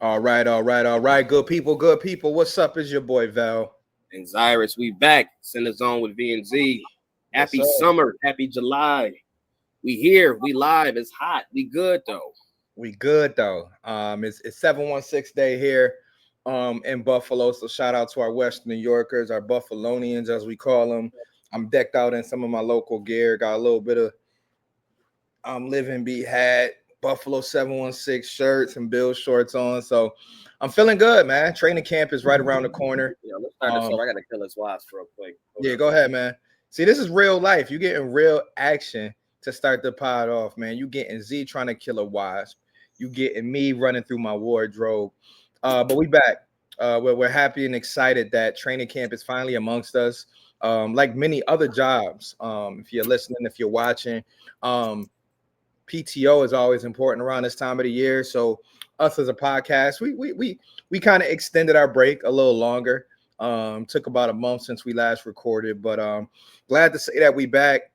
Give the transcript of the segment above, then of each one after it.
All right, all right, all right. Good people, good people. What's up? Is your boy Val? And Zyrus, we back. Center Zone with V and Z. Yes, Happy sir. summer. Happy July. We here. We live. It's hot. We good though. We good though. It's 716 day here in Buffalo. So shout out to our Western New Yorkers, our Buffalonians as we call them. I'm decked out in some of my local gear. Got a little bit of living beat hat, Buffalo 716 shirts and Bill shorts on. So I'm feeling good, man. Training camp is right around the corner. Let's start this Um, off. I gotta kill his wasp real quick. Hold Yeah, up. go ahead, man. See, this is real life. You getting real action to start the pod off, man. You getting Z trying to kill a wasp. You getting me running through my wardrobe. But we back. We're happy and excited that training camp is finally amongst us. Like many other jobs, if you're listening, if you're watching, um, PTO is always important around this time of the year. So us as a podcast, we kind of extended our break a little longer. Took about a month since we last recorded, but glad to say that we back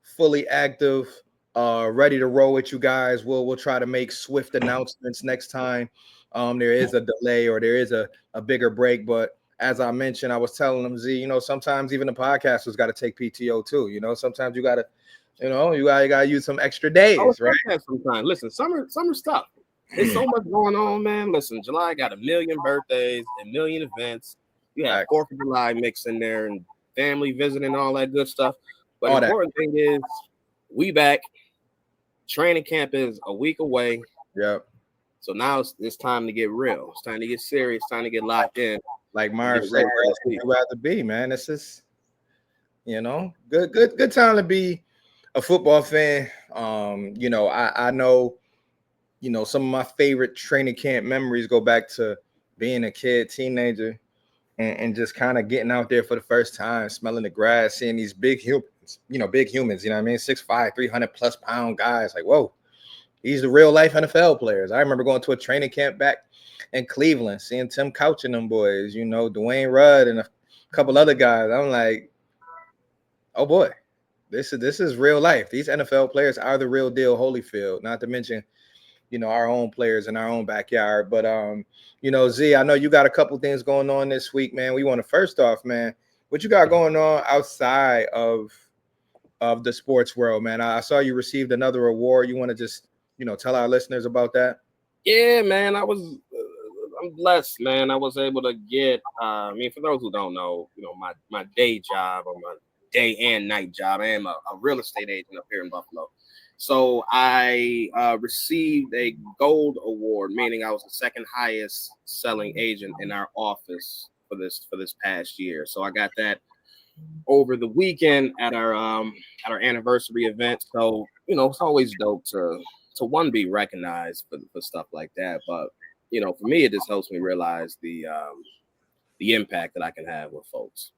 fully active, ready to roll with you guys. We'll try to make swift announcements next time. There is a delay or there is a bigger break, but as I mentioned, I was telling them, Z, sometimes even the podcasters got to take PTO too. Sometimes you got to, you gotta use some extra Oh, days, it's right? like that sometimes. Listen, summer stuff. There's so much going on, man. Listen, July got a million birthdays, a million events. You have Facts. 4th of July mixed in there and family visiting, all that good stuff. But All that. important thing is we back. Training camp is a week away. Yep. So now it's time to get real. It's time to get serious. Time to get locked in Like and get Marv said, ready for this week. I'd rather be, man. This is, good time to be a football fan. I know, some of my favorite training camp memories go back to being a kid, teenager, and just kind of getting out there for the first time, smelling the grass, seeing these big humans, you know what I mean? 6'5", 300+ pound guys. Like, whoa, these are real life NFL players. I remember going to a training camp back in Cleveland, seeing Tim Couch and them boys, Dwayne Rudd and a couple other guys. I'm like, oh boy, this is real life. These NFL players are the real deal, Holyfield. Not to mention, our own players in our own backyard. But Z, I know you got a couple things going on this week, man. We want to first off, man, what you got going on outside of the sports world, man? I saw you received another award. You want to just tell our listeners about that? Yeah, man. I'm blessed, man. I was able to get. For those who don't know, my day job or my day and night job. I am a real estate agent up here in Buffalo. So I received a gold award, meaning I was the second highest selling agent in our office for this past year. So I got that over the weekend at our anniversary event. So it's always dope to one be recognized for stuff like that. But for me, it just helps me realize the impact that I can have with folks.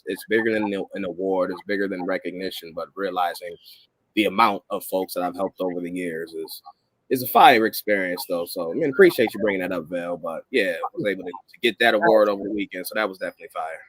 It's bigger than an award, it's bigger than recognition, but realizing the amount of folks that I've helped over the years is a fire experience though. So appreciate you bringing that up, Val. But yeah, I was able to get that award over the weekend, so that was definitely fire.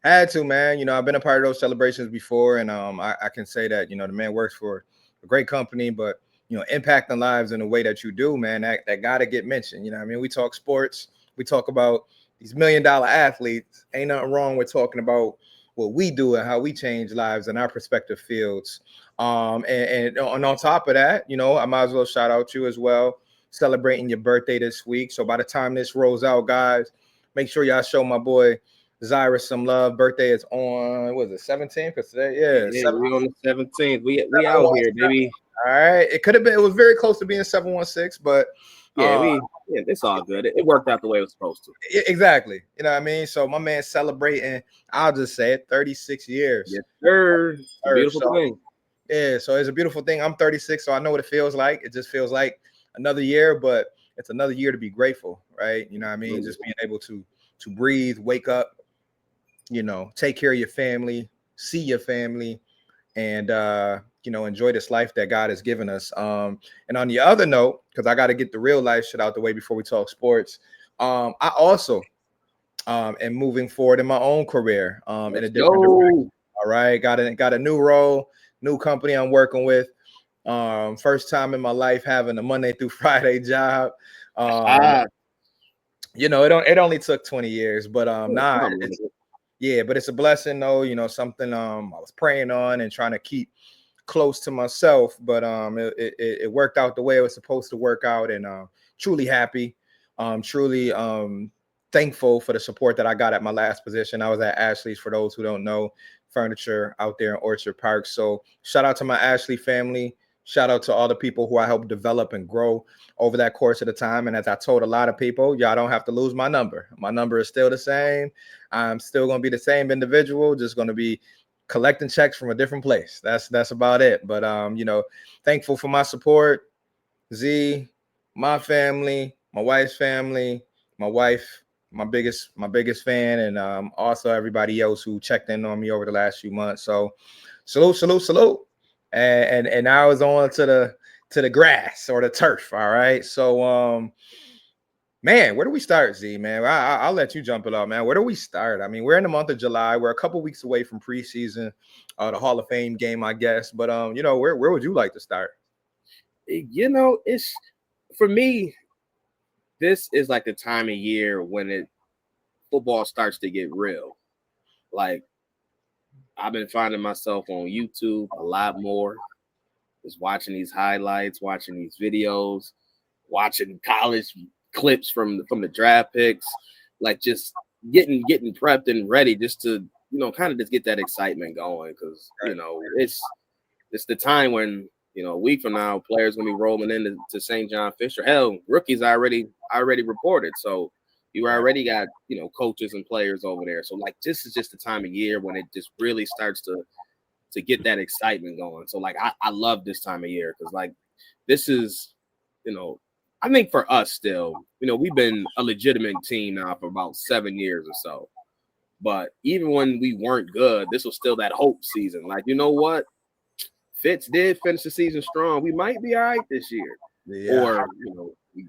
Had to, man. I've been a part of those celebrations before, and I can say that the man works for a great company, but impacting lives in a way that you do, man, that got to get mentioned. You know what I mean? We talk sports, we talk about these $1 million athletes. Ain't nothing wrong with talking about what we do and how we change lives in our respective fields. And on top of that, I might as well shout out you as well, celebrating your birthday this week. So by the time this rolls out, guys, make sure y'all show my boy Zyrus some love. Birthday is on, was it 17th? Because today, yeah, Yeah, we on the 17th. We out here, baby. all right. It could have been. It was very close to being 716, but Yeah, it's all good. It worked out the way it was supposed to. exactly. You know what I mean? So my man celebrating, I'll just say it, 36 years. Yes, sir. It's a beautiful So, thing. yeah, so it's a beautiful thing. I'm 36, so I know what it feels like. It just feels like another year, but it's another year to be grateful, right? You know what I mean? Just being able to breathe, wake up, take care of your family, see your family, and enjoy this life that God has given us. And on the other note, because I got to get the real life shit out the way before we talk sports, I also am moving forward in my own career in a different direction. All right, got a new role, new company I'm working with. First time in my life having a Monday through Friday job. it only took 20 years, but nah, Something like it's it. yeah, but it's a blessing though, something I was praying on and trying to keep close to myself, but it worked out the way it was supposed to work out, and truly happy, truly thankful for the support that I got at my last position. I was at Ashley's, for those who don't know, furniture out there in Orchard Park. So shout out to my Ashley family. Shout out to all the people who I helped develop and grow over that course of the time. And as I told a lot of people, y'all don't have to lose my number. My number is still the same. I'm still going to be the same individual, just going to be collecting checks from a different place. That's about it. But thankful for my support, Z, my family, my wife's family, my wife, my biggest fan, and also everybody else who checked in on me over the last few months. So salute. And now it's on to the grass or the turf. All right. So man, where do we start, Z? Man, I'll let you jump it off, man. Where do we start? I mean, we're in the month of July. We're a couple weeks away from preseason, the Hall of Fame game, I guess. But where would you like to start? It's for me. This is like the time of year when football starts to get real. Like I've been finding myself on YouTube a lot more, just watching these highlights, watching these videos, watching college clips from the draft picks, like just getting prepped and ready just to kind of just get that excitement going, because it's the time when a week from now players gonna be rolling into St. John Fisher. Hell, rookies already reported, so you already got coaches and players over there. So like this is just the time of year when it just really starts to get that excitement going. So like I love this time of year, because like this is I think for us still, we've been a legitimate team now for about 7 years or so. But even when we weren't good, this was still that hope season. Like, you know what? Fitz did finish the season strong. We might be all right this year. Yeah. Or,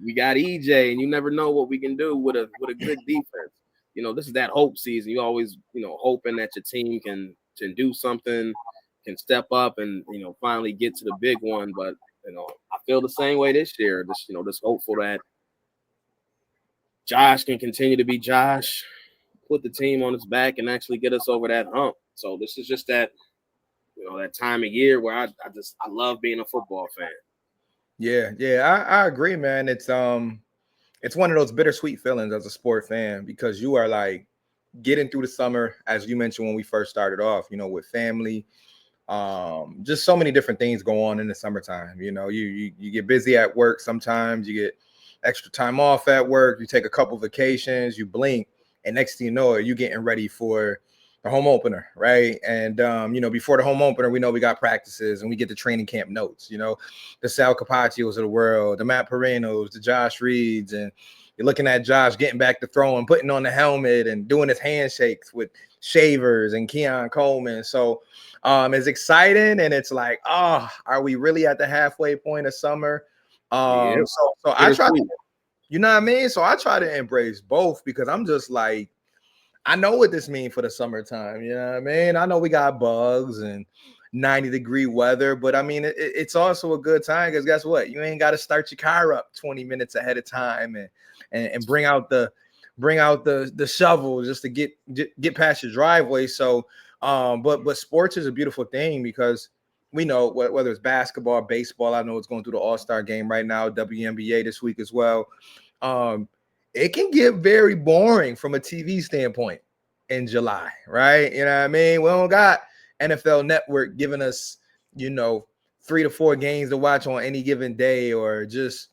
we got EJ, and you never know what we can do with a good defense. This is that hope season. You always, hoping that your team can do something, can step up and, finally get to the big one. But, I feel the same way this year. Just hopeful that Josh can continue to be Josh, put the team on his back, and actually get us over that hump. So this is just that that time of year where I love being a football fan. Yeah, I agree, man. It's one of those bittersweet feelings as a sport fan, because you are like getting through the summer, as you mentioned when we first started off, with family, just so many different things go on in the summertime. You get busy at work, sometimes you get extra time off at work, you take a couple vacations, you blink, and next thing you know, you're getting ready for the home opener, right? And before the home opener, we know we got practices and we get the training camp notes, the Sal Capacios of the world, the Matt Perenos, the Josh Reeds, and you're looking at Josh getting back to throwing, putting on the helmet and doing his handshakes with Shavers and Keon Coleman. So it's exciting, and it's like, are we really at the halfway point of summer? Yep. So I try to, you know what I mean? So I try to embrace both, because I'm just like, I know what this means for the summertime. You know what I mean? I know we got bugs and 90-degree weather, but I mean, it's also a good time, because guess what? You ain't got to start your car up 20 minutes ahead of time and bring out the shovel just to get past your driveway. So, but sports is a beautiful thing, because we know whether it's basketball, baseball. I know it's going through the All-Star game right now, WNBA this week as well. It can get very boring from a TV standpoint in July, right? You know what I mean? We don't got NFL Network giving us, 3 to 4 games to watch on any given day, or just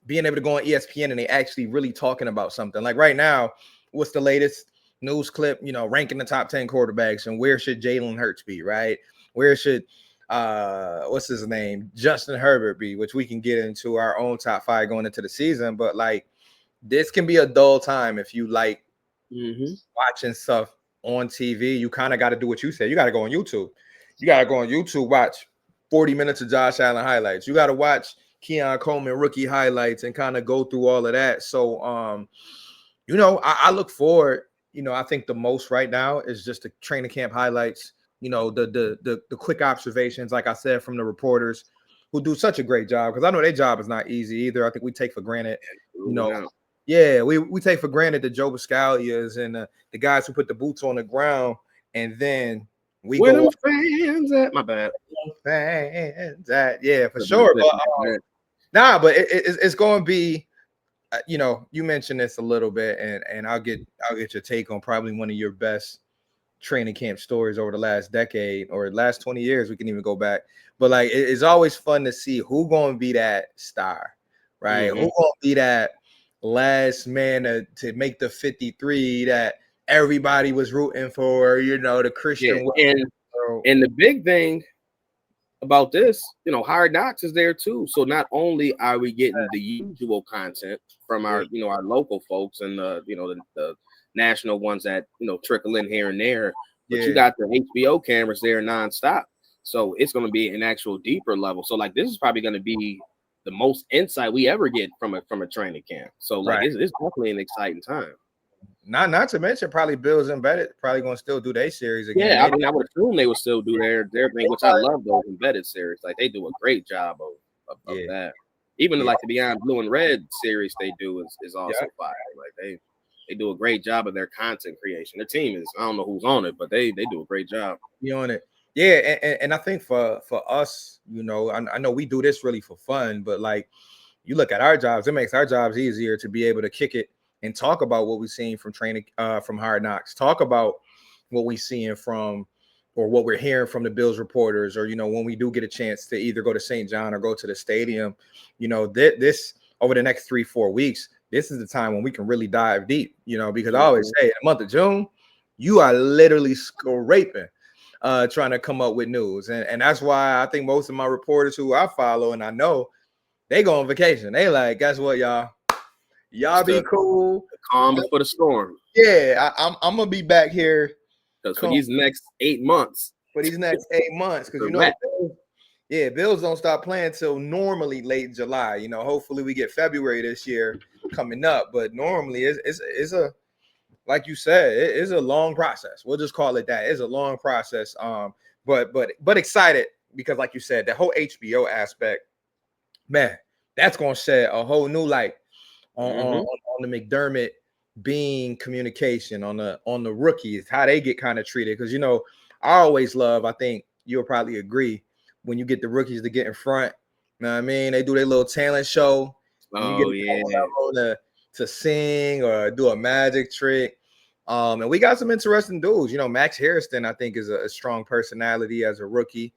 being able to go on ESPN and they actually really talking about something. Like right now, what's the latest news clip, ranking the top 10 quarterbacks, and where should Jalen Hurts be, right? Where should what's his name, Justin Herbert be, which we can get into our own top 5 going into the season. But like, this can be a dull time if you like watching stuff on TV. You kind of got to do what you said. You got to go on YouTube. Watch 40 minutes of Josh Allen highlights. You got to watch Keon Coleman rookie highlights and kind of go through all of that. So, I look forward. I think the most right now is just the training camp highlights. The quick observations, like I said, from the reporters who do such a great job, because I know their job is not easy either. I think we take for granted, Yeah, we take for granted the Joe Buscalias and the guys who put the boots on the ground, and then we Where them go fans at? My bad. fans that yeah for sure. But but it's going to be you mentioned this a little bit, and I'll get your take on probably one of your best training camp stories over the last decade or last 20 years. We can even go back, but like it's always fun to see who going to be that star, right? Who going to be that last man to make the 53 that everybody was rooting for, the Christian. And the big thing about this, Hard Knocks is there too. So not only are we getting the usual content from our local folks and the national ones that trickle in here and there, but you got the HBO cameras there nonstop. So it's going to be an actual deeper level. So like this is probably going to be the most insight we ever get from a training camp. So like it's definitely an exciting time. Not to mention probably Bills Embedded probably going to still do their series again. Yeah, I mean, I would assume they would still do their thing, which I love those embedded series. Like they do a great job of that. Even like the Beyond Blue and Red series they do is also fire. Like they do a great job of their content creation. Their team is, I don't know who's on it, but they do a great job. You on it. Yeah, and I think for us, I know we do this really for fun, but like you look at our jobs, it makes our jobs easier to be able to kick it and talk about what we've seen from training, from Hard Knocks, talk about what we're seeing from or what we're hearing from the Bills reporters, or, when we do get a chance to either go to St. John or go to the stadium, this over the next 3-4 weeks, this is the time when we can really dive deep, because I always say in the month of June, you are literally scraping, trying to come up with news. And that's why I think most of my reporters who I follow and I know, they go on vacation. They like, guess what, y'all? Y'all be cool. Calm before the storm. Yeah, I'm gonna be back here because for these next 8 months. Because Bills don't stop playing till normally late July. Hopefully we get February this year coming up, but normally it's a, like you said, it is a long process. We'll just call it that. It's a long process. But excited because, like you said, the whole HBO aspect, man, that's gonna shed a whole new light on the McDermott being communication on the rookies, how they get kind of treated. Because I always love, I think you'll probably agree, when you get the rookies to get in front. You know what I mean? They do their little talent show. Oh yeah, to sing or do a magic trick. And we got some interesting dudes. Max Harrison, I think, is a strong personality as a rookie.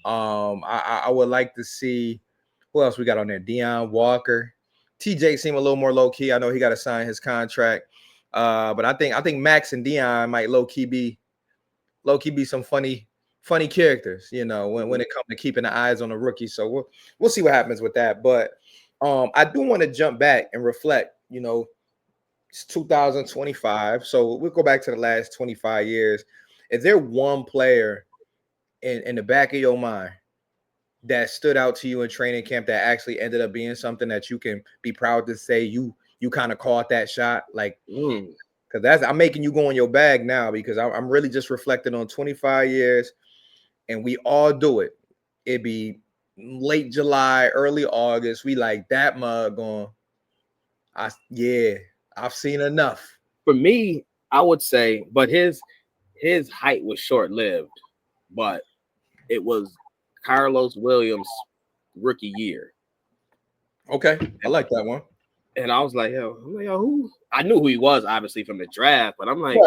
I would like to see who else we got on there. Deion Walker. TJ seemed a little more low key. I know he got to sign his contract, but I think Max and Deion might low key be some funny characters. When it comes to keeping the eyes on the rookie. So we'll see what happens with that. But I do want to jump back and reflect. It's 2025, so we'll go back to the last 25 years. Is there one player in the back of your mind that stood out to you in training camp that actually ended up being something that you can be proud to say you kind of caught that shot? Like, because I'm making you go in your bag now, because I'm really just reflecting on 25 years, and we all do it. It'd be late July, early August. We like that mug going. I've seen enough. For me, I would say, but his height was short-lived, but it was Carlos Williams' rookie year. Okay, I like that one. And I was like, yo, who? I knew who he was, obviously, from the draft, but I'm like,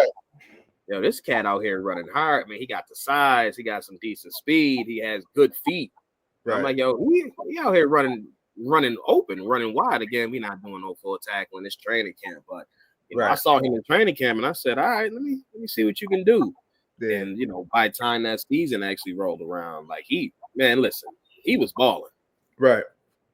yo, this cat out here running hard. Man, he got the size, he got some decent speed, he has good feet. Right. I'm like, yo, he out here running open, running wide. Again, we're not doing no full tackle in this training camp, but I saw him in training camp, and I said, all right, let me see what you can do. Yeah. And by the time that season actually rolled around, like he was balling. Right.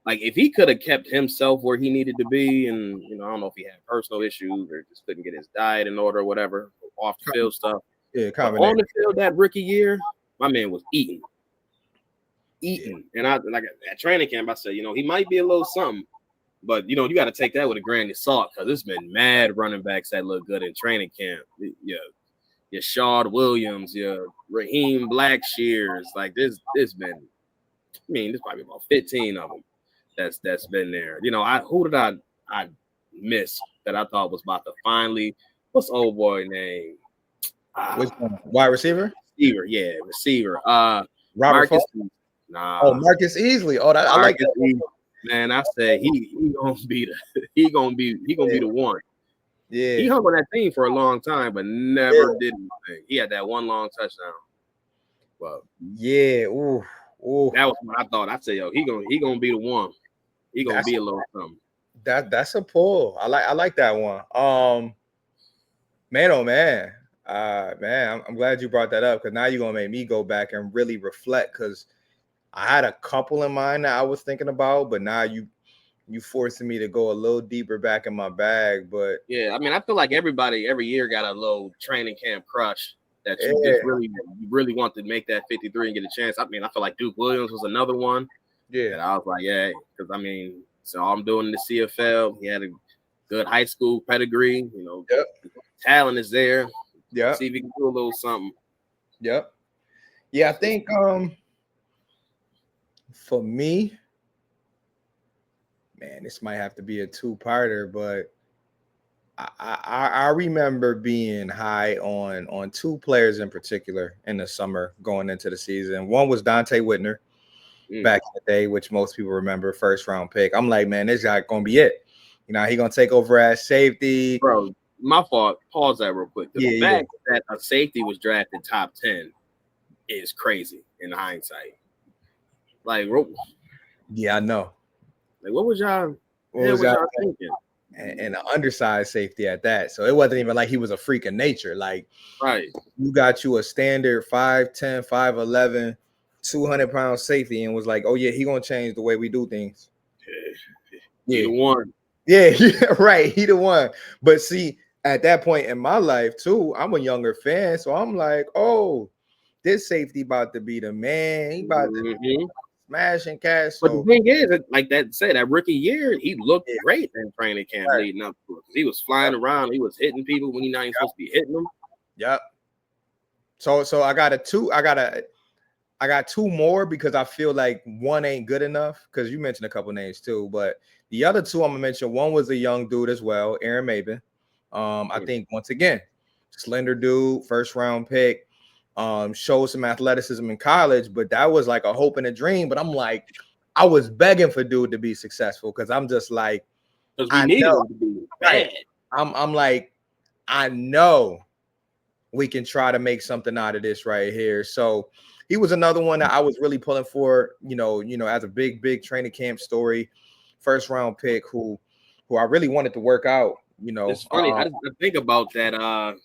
Like if he could have kept himself where he needed to be, and I don't know if he had personal issues or just couldn't get his diet in order or whatever, off the field stuff. Yeah, on the field that rookie year, my man was eating. And I like at training camp, I said, he might be a little something, but you got to take that with a grain of salt, because there's been mad running backs that look good in training camp. Your Shard Williams, your Raheem Blackshears, like there's been, there's probably about 15 of them that's been there. Who did I miss? that I thought was about to finally. What's old boy name? Which one? Wide receiver? Receiver, yeah, receiver. Robert Marcus. Falk? Nah, Oh, Marcus Easley. Oh, I like Marcus. that. Man, I said he gonna be the he gonna be the one. He Yeah. hung on that team for a long time, but never did anything. He had that one long touchdown. Well, Yeah. Ooh. Ooh. that was what I thought. I said, yo, he gonna be the one. He gonna That's be a little something. that's a pull. I like that one. Man, oh man. Man, I'm glad you brought that up because now you're gonna make me go back and really reflect because I had a couple in mind that I was thinking about, but now you forcing me to go a little deeper back in my bag. But Yeah, I mean, I feel like everybody every year got a little training camp crush that you yeah, just really want to make that 53 and get a chance. I mean, I feel like Duke Williams was another one yeah, that I was like, yeah, because I mean, so I'm doing the CFL. He had a good high school pedigree. You know, yep, talent is there. yep, See if he can do a little something. yep. Yeah, I think for me, man, this might have to be a two-parter, but I remember being high on two players in particular in the summer going into the season. One was Dante Whitner back in the day, which most people remember, first round pick. I'm like, man, this guy gonna be it. You know, he gonna take over as safety. Bro, my fault. Pause that real quick. The Yeah, fact that a safety was drafted top 10 is crazy in hindsight. Like, yeah, I know. what was y'all? What was Was that? y'all thinking? And an undersized safety at that. So it wasn't even like he was a freak of nature. Like Right. you got you a standard 5'10, 5'11, 200-pound safety and was like, oh yeah, he gonna change the way we do things. He the one. Yeah, right. He the one. But see, at that point in my life too, I'm a younger fan, so I'm like, oh, this safety about to be the man. He about to smash and catch. But the So thing is, like that said, that rookie year, he looked yeah, great in training camp right. leading up to it. He was flying around, he was hitting people when he's not even supposed to be hitting them. Yep. So I got I got two more because I feel like one ain't good enough because you mentioned a couple names too, but the other two I'm gonna mention, one was a young dude as well, Aaron Maben. I think once again, slender dude, first round pick, showed some athleticism in college, but that was like a hope and a dream. But I'm like, I was begging for dude to be successful because I'm just like, because we needed him to be bad. Right. I'm like, I know we can try to make something out of this right here. So he was another one that I was really pulling for, as a big training camp story, first round pick who I really wanted to work out, It's funny. I think about that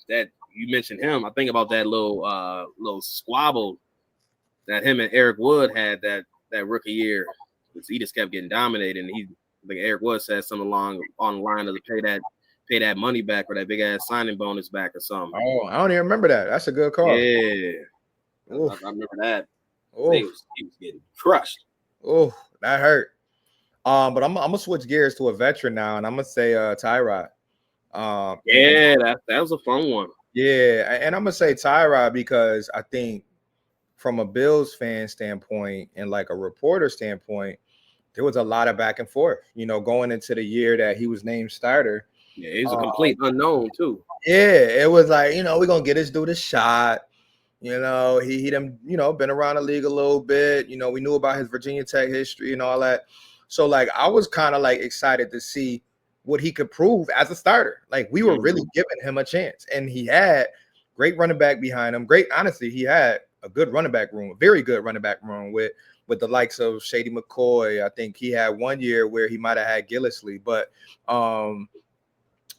that you mentioned him. I think about that little squabble that him and Eric Wood had that rookie year. He just kept getting dominated, and I think Eric Wood said something along on the line of pay that money back or that big ass signing bonus back or something. Oh, I don't even remember that. That's a good call. Yeah, I remember that. He was getting crushed. Oh, that hurt. But I'm gonna switch gears to a veteran now, and I'm gonna say Tyrod. That was a fun one. Yeah, and I'm gonna say Tyrod because I think from a Bills fan standpoint and like a reporter standpoint, there was a lot of back and forth, going into the year that he was named starter. Yeah, he's a complete unknown too. Yeah, it was like, we're gonna get this dude a shot. He done, been around the league a little bit. We knew about his Virginia Tech history and all that. So like I was kind of like excited to see what he could prove as a starter. Like we were really giving him a chance. And he had great running back behind him. Honestly, he had a good running back room, a very good running back room with the likes of Shady McCoy. I think he had one year where he might have had Gillislee, but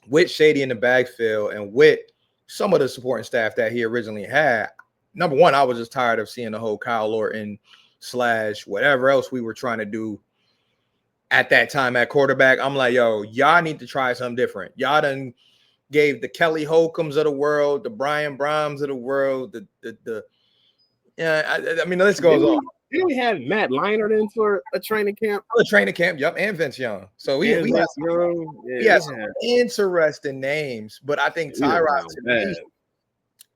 with Shady in the backfield and with some of the supporting staff that he originally had, number one, I was just tired of seeing the whole Kyle Orton / whatever else we were trying to do at that time at quarterback. I'm like, yo, y'all need to try something different. Y'all done gave the Kelly Holcombs of the world, the Brian Broms of the world, I mean, the list goes on. Didn't we have Matt Leinart in for a training camp? A training camp, yep, and Vince Young. So we had some interesting names, but I think Tyrod to me,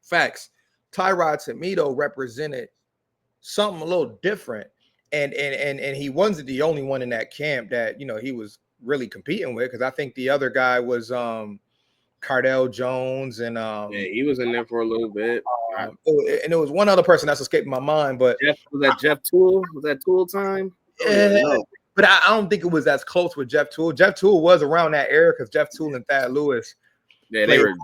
facts. Tyrod to me though represented something a little different, and he wasn't the only one in that camp that he was really competing with, because I think the other guy was Cardell Jones and Yeah, he was in there for a little bit. and it was one other person that's escaping my mind, but Was that Jeff Toole? Was that Toole time? yeah, but I don't think it was as close with Jeff Toole. Jeff Toole was around that era because Jeff Toole and Thad Lewis. Yeah, they were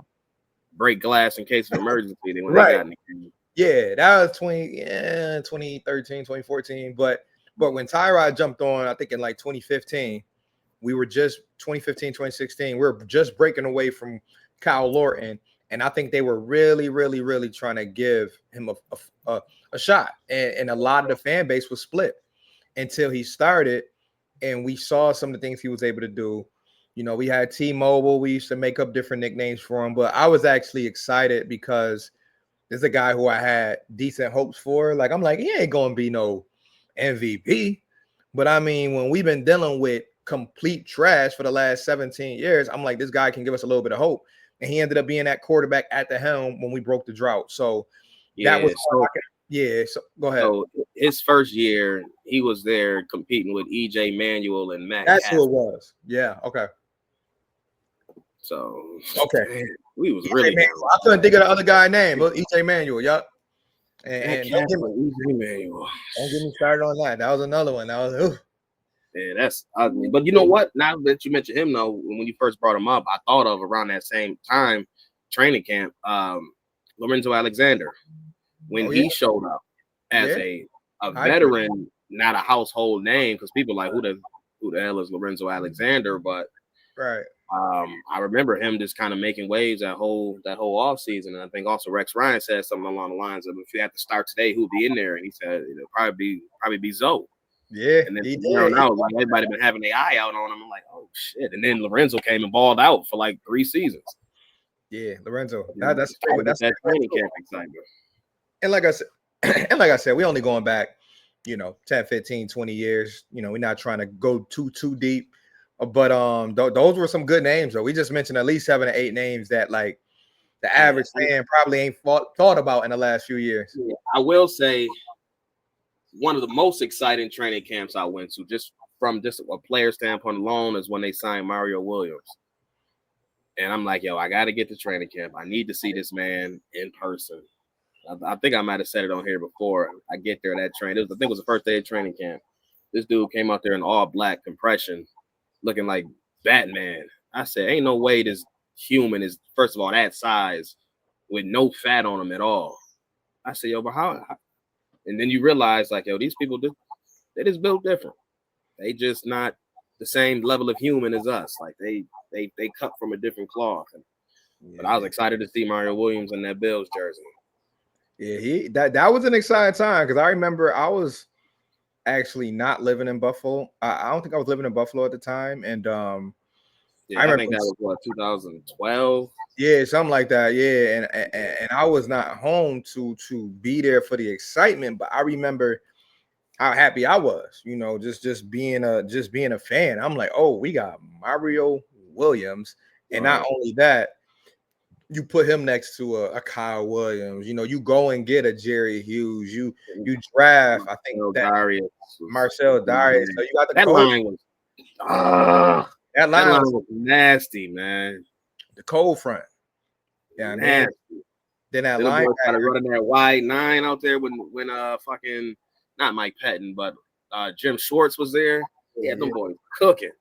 break glass in case of emergency. When Right. They got in the game. Yeah, that was 2013, 2014. But when Tyrod jumped on, I think in like 2015, we were just 2015, 2016. We were just breaking away from Kyle Lorton. And I think they were really, really, really trying to give him a shot. And a lot of the fan base was split until he started. And we saw some of the things he was able to do. You know, we had T-Mobile. We used to make up different nicknames for him. But I was actually excited because there's a guy who I had decent hopes for. Like, I'm like, he ain't going to be no MVP. But I mean, when we've been dealing with complete trash for the last 17 years, I'm like, this guy can give us a little bit of hope. And he ended up being that quarterback at the helm when we broke the drought. So that was so go ahead. So his first year, he was there competing with EJ Manuel and Matt. That's who it was. Yeah. Okay. So okay, we was really. I couldn't think of the other guy's name, but EJ Manuel. Yep. And don't get me started on that. That was another one. That was ooh. Yeah, that's ugly. But you know what? Now that you mentioned him, though, when you first brought him up, I thought of around that same time, training camp, Lorenzo Alexander, when he showed up as a veteran, not a household name, because people are like, who the hell is Lorenzo Alexander? But right. I remember him just kind of making waves that whole off season, and I think also Rex Ryan said something along the lines of, if you had to start today, who'd be in there? And he said it'll probably be Zoe. Yeah, and then like everybody been having their eye out on him. I'm like, oh shit! And then Lorenzo came and balled out for like 3 seasons. Yeah, Lorenzo. That's that training camp excitement. And like I said, we only going back, 10, 15, 20 years. We're not trying to go too deep. But those were some good names, though. We just mentioned at least 7 or 8 names that like the average fan probably ain't thought about in the last few years. Yeah, I will say one of the most exciting training camps I went to, just from just a player standpoint alone, is when they signed Mario Williams. And I'm like, yo, I got to get to training camp. I need to see this man in person. I think I might have said it on here before. I get there that train. I think it was the first day of training camp. This dude came out there in all black compression, looking like Batman. I said, ain't no way this human is, first of all, that size with no fat on him at all. I said, yo, but how? And then you realize, like, yo, these people, they just built different. They just not the same level of human as us. Like, they cut from a different cloth. But I was excited to see Mario Williams in that Bills jersey. Yeah, that was an exciting time, because I remember I was actually not living in Buffalo. I don't think I was living in Buffalo at the time, and I think that was what, 2012. Yeah, something like that. Yeah, and I was not home to be there for the excitement, but I remember how happy I was. Just being a fan. I'm like, oh, we got Mario Williams, and not only that, you put him next to a Kyle Williams. You go and get a Jerry Hughes. You draft, I think, Marcel Darius. So you got the that line was that line was nasty, man. The cold front. Yeah, man. Then that line running that wide 9 out there when fucking not Mike Pettin, but Jim Schwartz was there. Yeah, them boys cooking.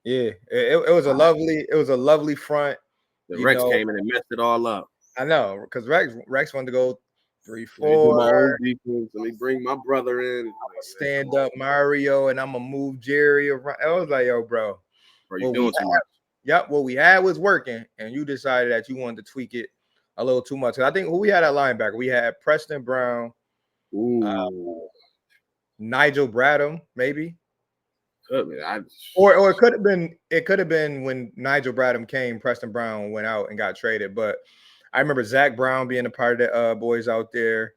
Yeah, it was a lovely front. The Rex came in and messed it all up. I know, because Rex wanted to go 3-4. Let me bring my brother in. Stand up Mario, and I'm gonna move Jerry around. I was like, yo, bro, you doing too much. Yep, what we had was working, and you decided that you wanted to tweak it a little too much. I think who we had at linebacker, we had Preston Brown, Nigel Bradham, maybe. Or it could have been when Nigel Bradham came, Preston Brown went out and got traded. But I remember Zach Brown being a part of the boys out there.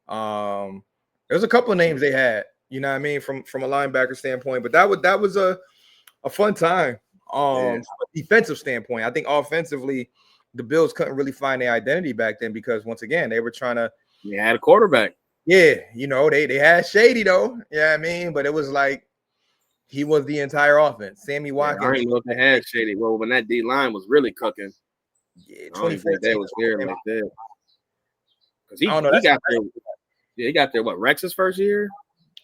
There's a couple of names they had, you know what I mean, from a linebacker standpoint. But that was a fun time. From a defensive standpoint, I think offensively, the Bills couldn't really find their identity back then, because once again, they were trying to. They had a quarterback. Yeah, they had Shady though. Yeah, I mean, but it was like, He was the entire offense. Sammy Yeah, I Watkins. didn't know if they had Shady. Well, when that D line was really cooking, Yeah, I don't even think they 2014. was there like that. Because I don't know. he got there. Yeah, he got there. What, Rex's first year?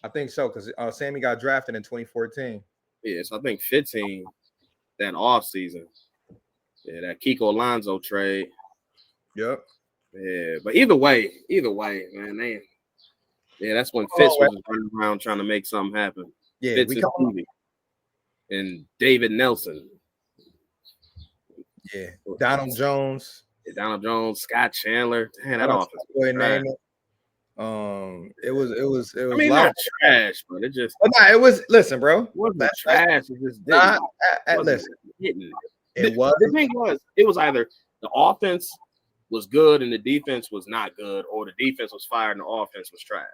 I think so because Sammy got drafted in 2014. Yeah, so I think 15 that off season. Yeah, that Kiko Alonso trade. Yep. Yeah, but either way, man, that's when Fitz was just running around trying to make something happen. Yeah, Fitz and Stevie and David Nelson. Yeah, Donald Jones. Donald Jones, Scott Chandler. Damn, that offense. It was I mean, not trash, but it just. But nah, it was. Listen, bro. It wasn't trash. It just didn't. Listen. It was. The thing was, it was either the offense was good and the defense was not good, or the defense was fired and the offense was trash.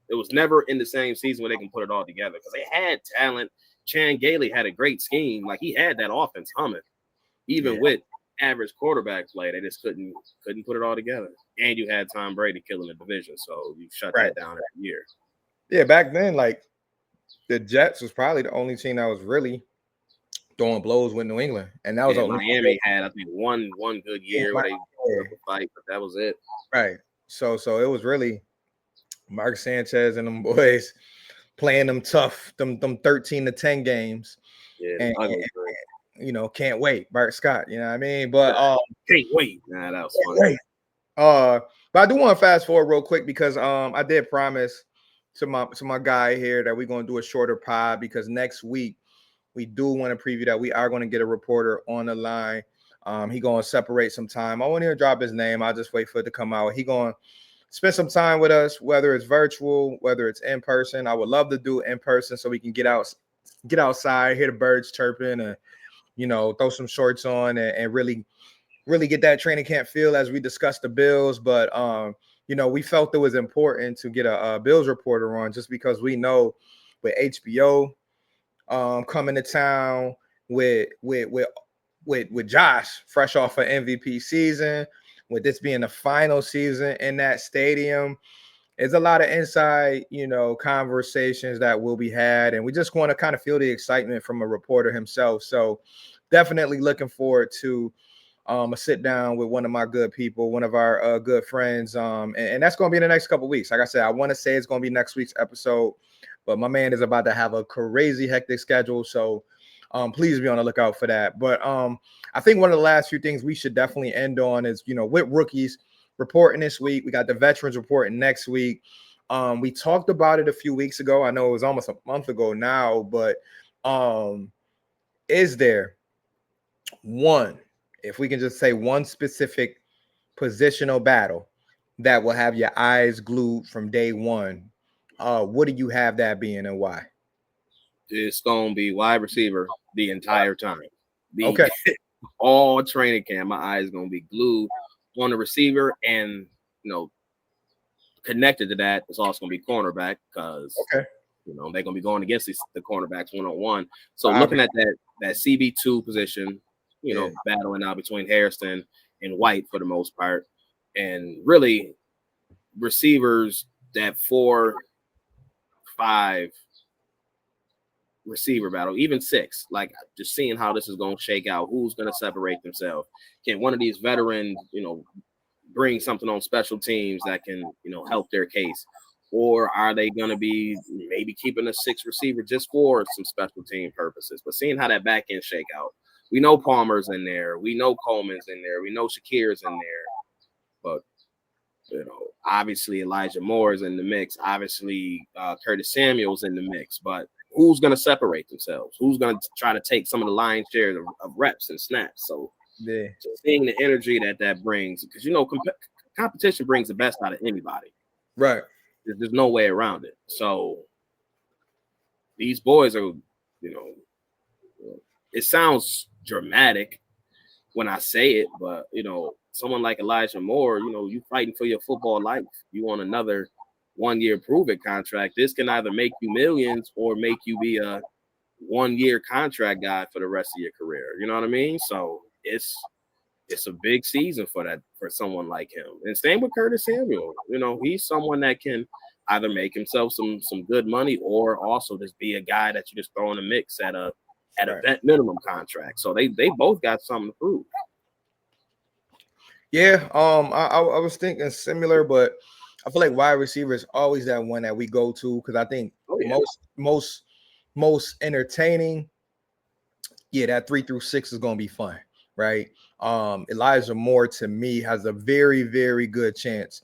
It was never in the same season where they can put it all together because they had talent. Chan Gailey had a great scheme. Like, he had that offense humming, even with average quarterback play. They just couldn't put it all together. And you had Tom Brady killing the division, so you shut that down every year. Yeah, back then, like, the Jets was probably the only team that was really throwing blows with New England, and that was Miami had, I think, one good year where they fight, but that was it. Right. So it was really Mark Sanchez and them boys playing them tough, them 13-10 games. Yeah, and you know, can't wait, Bart Scott. You know what I mean? But can't wait. Nah, that was funny. But I do want to fast forward real quick because I did promise to my guy here that we're gonna do a shorter pod because next week we do want to preview that we are going to get a reporter on the line. He going to separate some time. I won't even drop his name. I'll just wait for it to come out. He going to spend some time with us, whether it's virtual, whether it's in person. I would love to do it in person so we can get outside, hear the birds chirping, and, you know, throw some shorts on and really get that training camp feel as we discuss the Bills. But you know, we felt it was important to get a Bills reporter on just because we know with HBO coming to town with Josh fresh off an MVP season, with this being the final season in that stadium, there's a lot of inside, you know, conversations that will be had, and we just want to kind of feel the excitement from a reporter himself. So definitely looking forward to a sit down with one of my good people, one of our good friends, and that's going to be in the next couple of weeks. Like I said, I want to say it's going to be next week's episode, but my man is about to have a crazy hectic schedule, so please be on the lookout for that. But I think one of the last few things we should definitely end on is, you know, with rookies reporting this week, we got the veterans reporting next week. We talked about it a few weeks ago. I know it was almost a month ago now, but is there one, if we can just say one specific positional battle that will have your eyes glued from day one? What do you have that being and why? It's going to be wide receiver the entire time. Okay. All training camp, my eyes going to be glued on the receiver, and, you know, connected to that, it's also going to be cornerback because, you know, they're going to be going against the cornerbacks one-on-one. So looking at that CB2 position, you know, battling out between Hairston and White for the most part, and really receivers, that 4-5 receiver battle, even 6, like just seeing how this is going to shake out, who's going to separate themselves. Can one of these veterans, you know, bring something on special teams that can, you know, help their case? Or are they going to be maybe keeping a 6 receiver just for some special team purposes? But seeing how that back end shake out, we know Palmer's in there, we know Coleman's in there, we know Shakir's in there, but, you know, obviously Elijah Moore is in the mix. Obviously Curtis Samuel's in the mix, but who's going to separate themselves? Who's going to try to take some of the lion's share of reps and snaps? So just seeing the energy that brings, because, you know, competition brings the best out of anybody. Right. There's no way around it. So these boys are, you know, it sounds dramatic when I say it, but, you know, someone like Elijah Moore, you know, you fighting for your football life. You want another 1-year prove-it contract. This can either make you millions or make you be a 1-year contract guy for the rest of your career. You know what I mean? So it's a big season for someone like him. And same with Curtis Samuel. You know, he's someone that can either make himself some good money or also just be a guy that you just throw in the mix at a vet minimum contract. So they both got something to prove. Yeah, I was thinking similar, but I feel like wide receiver is always that one that we go to because I think most entertaining. Yeah, that 3 through 6 is gonna be fun, right? Elijah Moore to me has a very, very good chance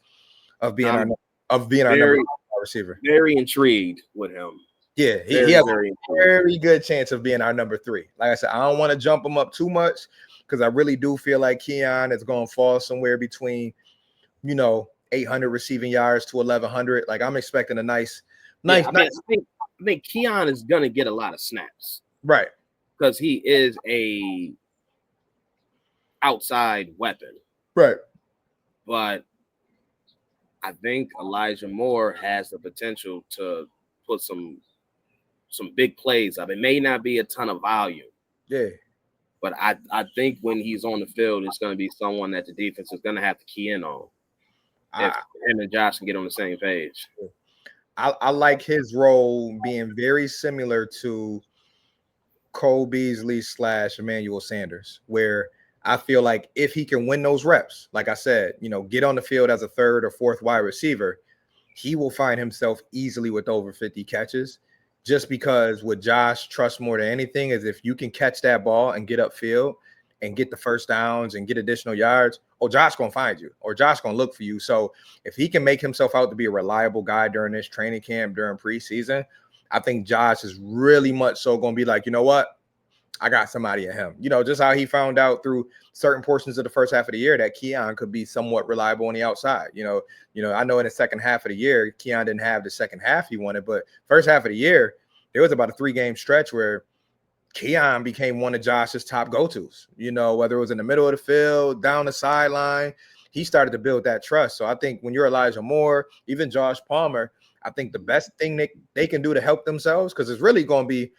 of being our number one receiver. Very intrigued with him. Yeah, he has a very good chance of being our number 3. Like I said, I don't want to jump him up too much because I really do feel like Keon is going to fall somewhere between, 800 receiving yards to 1,100. Like I'm expecting a nice. I think Keon is going to get a lot of snaps, right? Because he is a outside weapon, right? But I think Elijah Moore has the potential to put some big plays up. It may not be a ton of volume. Yeah. But I think when he's on the field, it's going to be someone that the defense is going to have to key in on. If him and Josh can get on the same page. I like his role being very similar to Cole Beasley / Emmanuel Sanders, where I feel like if he can win those reps, like I said, get on the field as a third or fourth wide receiver, he will find himself easily with over 50 catches. Just because what Josh trusts more than anything is if you can catch that ball and get upfield and get the first downs and get additional yards, Josh going to find you or Josh going to look for you. So if he can make himself out to be a reliable guy during this training camp, during preseason, I think Josh is really much so going to be like, you know what? I got somebody in him. Just how he found out through certain portions of the first half of the year that Keon could be somewhat reliable on the outside. I know in the second half of the year, Keon didn't have the second half he wanted, but first half of the year, there was about a 3-game stretch where Keon became one of Josh's top go-tos, whether it was in the middle of the field, down the sideline, he started to build that trust. So I think when you're Elijah Moore, even Josh Palmer, I think the best thing they can do to help themselves, because it's really going to be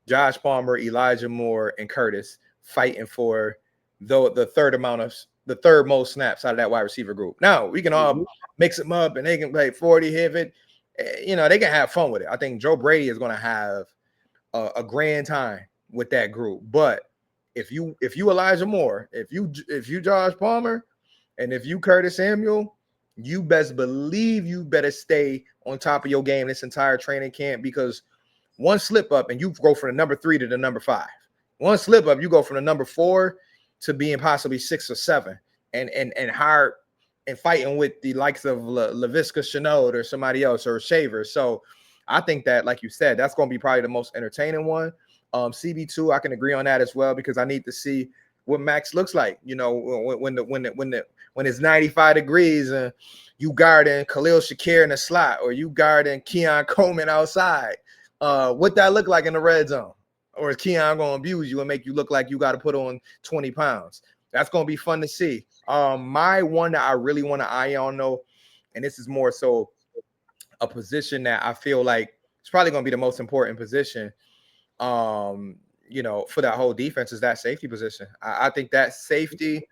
Josh Palmer, Elijah Moore, and Curtis fighting for the third most snaps out of that wide receiver group. Now we can all mix them up and they can play 40, hit it. They can have fun with it. I think Joe Brady is going to have a grand time with that group. But if you Elijah Moore, if you Josh Palmer, and if you Curtis Samuel, you best believe you better stay on top of your game this entire training camp, because one slip up and you go from the number 3 to the number 5. One slip up, you go from the number 4 to being possibly 6 or 7, and hard and fighting with the likes of Laviska Shenault or somebody else or Shaver. So I think that, like you said, that's going to be probably the most entertaining one. CB2, I can agree on that as well, because I need to see what Max looks like. When it's 95 degrees and you guarding Khalil Shakir in the slot, or you guarding Keon Coleman outside. What that look like in the red zone? Or is Keon going to abuse you and make you look like you got to put on 20 pounds? That's going to be fun to see. My one that I really want to eye on, though, and this is more so a position that I feel like it's probably going to be the most important position, for that whole defense, is that safety position. I think that safety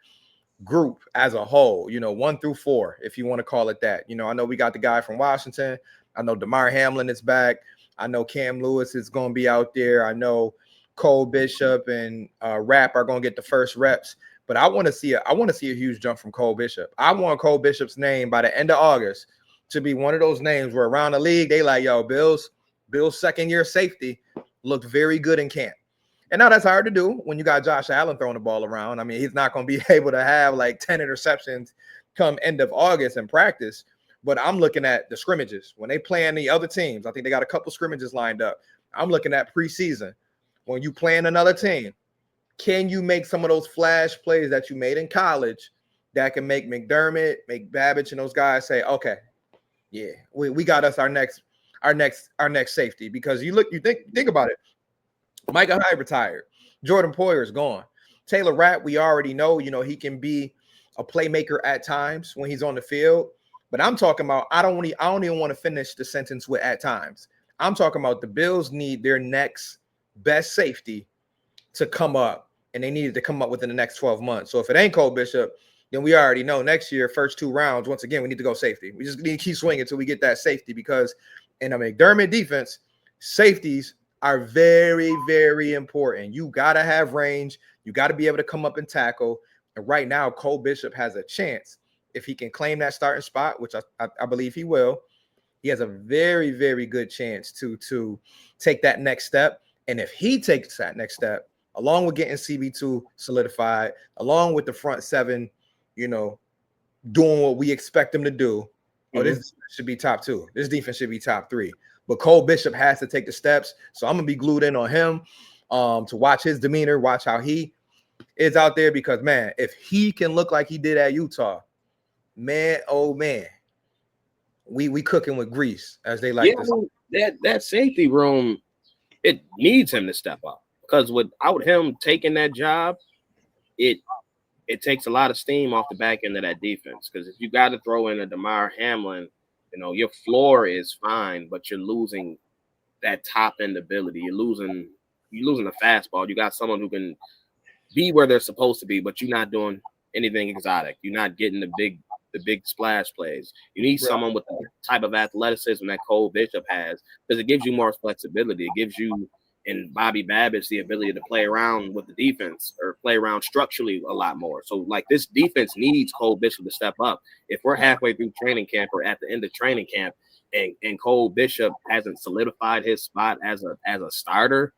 group as a whole, 1 through 4, if you want to call it that. I know we got the guy from Washington. I know DeMar Hamlin is back. I know Cam Lewis is going to be out there. I know Cole Bishop and Rapp are going to get the first reps. But I want to see a huge jump from Cole Bishop. I want Cole Bishop's name by the end of August to be one of those names where around the league they like, yo, Bill's second-year safety looked very good in camp. And now that's hard to do when you got Josh Allen throwing the ball around. I mean, he's not going to be able to have like 10 interceptions come end of August in practice. But I'm looking at the scrimmages. When they playing the other teams, I think they got a couple scrimmages lined up. I'm looking at preseason. When you playing another team, can you make some of those flash plays that you made in college that can make McDermott, make Babbage, and those guys say, okay, yeah, we got us our next safety? Because you think about it. Micah Hyde retired. Jordan Poyer is gone. Taylor Rapp, we already know, he can be a playmaker at times when he's on the field. But I'm talking about, I don't even want to finish the sentence with at times. I'm talking about the Bills need their next best safety to come up, and they needed to come up within the next 12 months. So if it ain't Cole Bishop, then we already know next year, first 2 rounds, once again, we need to go safety. We just need to keep swinging until we get that safety, because in a McDermott defense, safeties are very, very important. You got to have range. You got to be able to come up and tackle. And right now, Cole Bishop has a chance. If he can claim that starting spot, which I believe he will, he has a very, very good chance to take that next step. And if he takes that next step, along with getting CB2 solidified, along with the front 7, doing what we expect them to do, this should be top 2. This defense should be top 3. But Cole Bishop has to take the steps. So I'm going to be glued in on him to watch his demeanor, watch how he is out there, because, man, if he can look like he did at Utah, man, oh, man, we cooking with grease, as they like to say. That safety room, it needs him to step up, because without him taking that job, it takes a lot of steam off the back end of that defense. Because if you got to throw in a Damar Hamlin, your floor is fine, but you're losing that top end ability. You're losing the fastball. You got someone who can be where they're supposed to be, but you're not doing anything exotic. You're not getting the big splash plays. You need someone with the type of athleticism that Cole Bishop has, because it gives you more flexibility. It gives you and Bobby Babbitt the ability to play around with the defense, or play around structurally a lot more. So, like, this defense needs Cole Bishop to step up. If we're halfway through training camp or at the end of training camp, and Cole Bishop hasn't solidified his spot as a starter,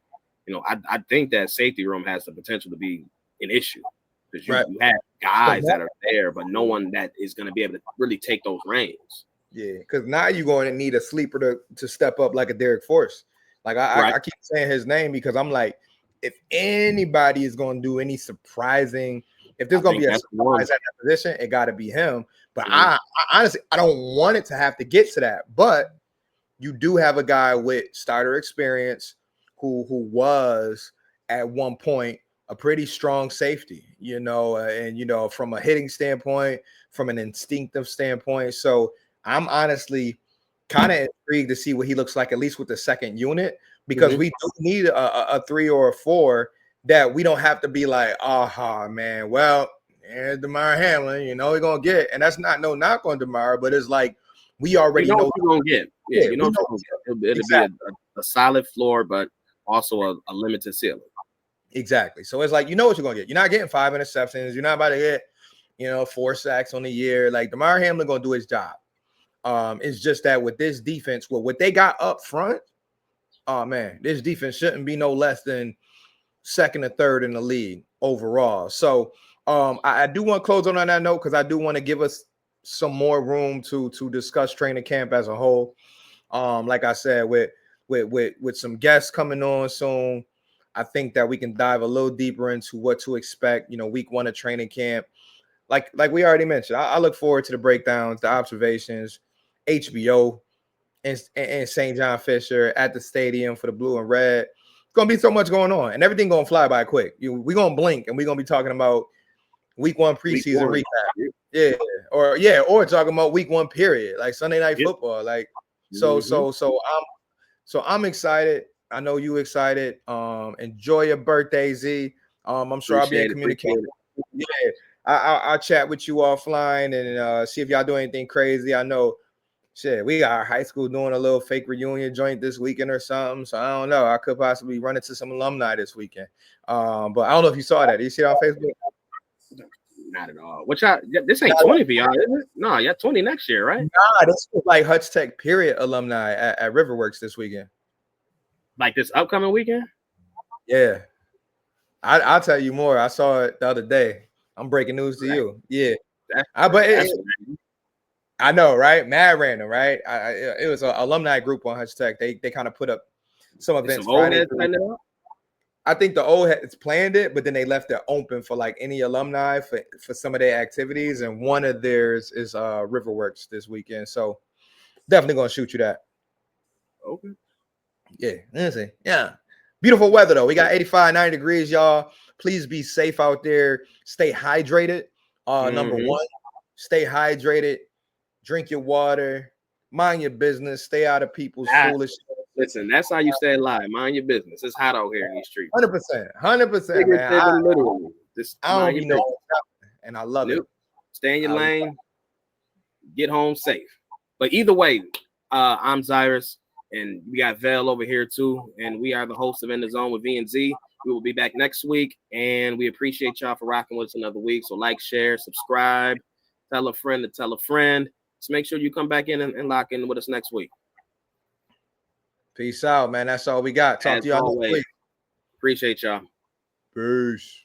I think that safety room has the potential to be an issue, because you have guys that are there, but no one that is going to be able to really take those reins. Yeah, because now you're going to need a sleeper to step up, like a Derek Force. Like I keep saying his name, because I'm like, if anybody is going to do any surprising, if there's going to be a surprise at that position, it got to be him. But I honestly, I don't want it to have to get to that. But you do have a guy with starter experience who was at one point a pretty strong safety, and from a hitting standpoint, from an instinctive standpoint. So I'm honestly kind of intrigued to see what he looks like, at least with the second unit, because we do need a 3 or a 4 that we don't have to be like, man, well, there's Damar Hamlin, we're going to get. And that's not no knock on Damar, but it's like, we already know what you're going to get. Yeah, you know what you're going to get. It'll be a solid floor, but also a limited ceiling. Exactly. So it's like, you know what you're going to get. You're not getting 5 interceptions. You're not about to get, 4 sacks on the year. Like, Damar Hamlin going to do his job. It's just that with this defense, what they got up front, oh man, this defense shouldn't be no less than 2nd or 3rd in the league overall. So I do want to close on that note, because I do want to give us some more room to discuss training camp as a whole. Like I said, with some guests coming on soon, I think that we can dive a little deeper into what to expect, week 1 of training camp. Like we already mentioned, I look forward to the breakdowns, the observations, HBO and St. John Fisher at the stadium for the blue and red. It's going to be so much going on, and everything going to fly by quick. We're going to blink, and we're going to be talking about week 1 preseason recap. Yeah, or talking about week 1 period, like Sunday Night Football. Like, so I'm excited. I know you excited. Enjoy your birthday, Z. I'm sure I'll be in communication. Yeah, I'll chat with you offline and see if y'all do anything crazy. I know, we got our high school doing a little fake reunion joint this weekend or something. So I don't know. I could possibly run into some alumni this weekend. But I don't know if you saw that. Did you see it on Facebook? Not at all. This ain't 20 for y'all, is it? No, y'all 20 next year, right? Nah, this was like Hutch Tech period alumni at Riverworks this weekend. Like this upcoming weekend? Yeah. I'll tell you more. I saw it the other day. I'm breaking news to you. Yeah. I know, right? Mad random, right? It was an alumni group on Hutch Tech. They kind of put up some events. I think the old heads planned it, but then they left it open for like any alumni for some of their activities. And one of theirs is Riverworks this weekend. So definitely gonna shoot you that. Okay. Yeah, let's see. Yeah. Beautiful weather though. We got 85, 90 degrees, y'all. Please be safe out there. Stay hydrated. Number 1, stay hydrated. Drink your water. Mind your business. Stay out of people's foolishness. Listen, that's how you stay alive. Mind your business. It's hot out here in these streets. 100%. 100%, man. Literally. I don't even know, and I love it. Stay in your lane. Get home safe. But either way, I'm Cyrus, and we got Vel over here too, and we are the hosts of In the Zone with V and Z. We will be back next week, and we appreciate y'all for rocking with us another week. So like, share, subscribe, tell a friend to tell a friend. Just make sure you come back in and lock in with us next week. Peace out, man. That's all we got. Talk to y'all next week. Appreciate y'all. Peace.